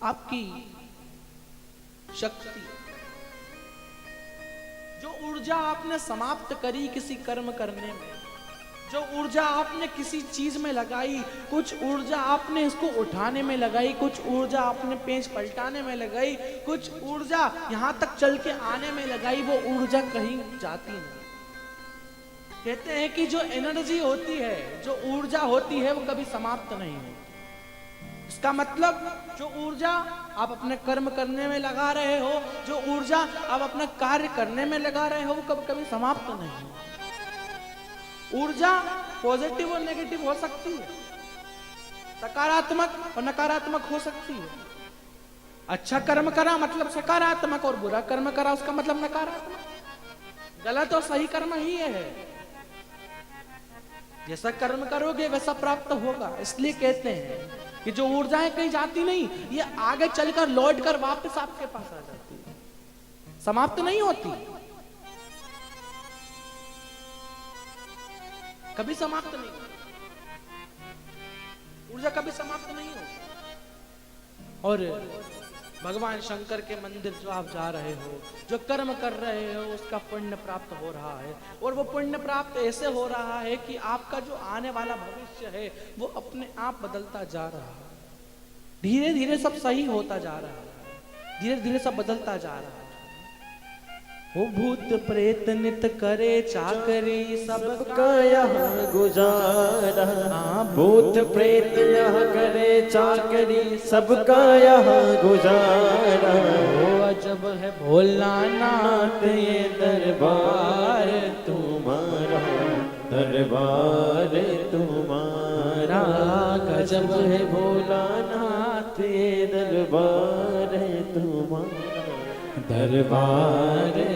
आपकी शक्ति, जो ऊर्जा आपने समाप्त करी किसी कर्म करने में, जो ऊर्जा आपने किसी चीज में लगाई, कुछ ऊर्जा आपने इसको उठाने में लगाई, कुछ ऊर्जा आपने पेंच पलटाने में लगाई, कुछ ऊर्जा यहां तक चल के आने में लगाई, वो ऊर्जा कहीं जाती नहीं। कहते हैं कि जो एनर्जी होती है, जो ऊर्जा होती है, वो कभी समाप्त नहीं होती। इसका मतलब जो ऊर्जा आप अपने कर्म करने में लगा रहे हो, जो ऊर्जा आप अपना कार्य करने में लगा रहे हो, वो कभी कभी समाप्त नहीं होती। ऊर्जा पॉजिटिव और नेगेटिव हो सकती है, सकारात्मक और नकारात्मक हो सकती है। अच्छा कर्म करा मतलब सकारात्मक, और बुरा कर्म करा उसका मतलब नकारात्मक। गलत और सही कर्म ही है, जैसा कर्म करोगे वैसा प्राप्त होगा। इसलिए कहते हैं कि जो ऊर्जाएं कहीं जाती नहीं, ये आगे चलकर लौट कर वापस आपके पास आ जाती है, समाप्त नहीं होती, कभी समाप्त नहीं होती। ऊर्जा कभी समाप्त नहीं होती। और भगवान शंकर के मंदिर जो आप जा रहे हो, जो कर्म कर रहे हो, उसका पुण्य प्राप्त हो रहा है। और वो पुण्य प्राप्त ऐसे हो रहा है कि आपका जो आने वाला भविष्य है वो अपने आप बदलता जा रहा है। धीरे धीरे सब सही होता जा रहा है, धीरे धीरे सब बदलता जा रहा है। वो भूत प्रेत नित करे चाकरी, सबका यहाँ गुजारा। हाँ, भूत प्रेत यहाँ करे चाकरी, सबका यहाँ गुजारा। वो अजब है भोलानाथ ये दरबार तुम्हारा, दरबार तुम्हारा। गजब है भोलानाथ ये दरबार तुम्हारा, दरबार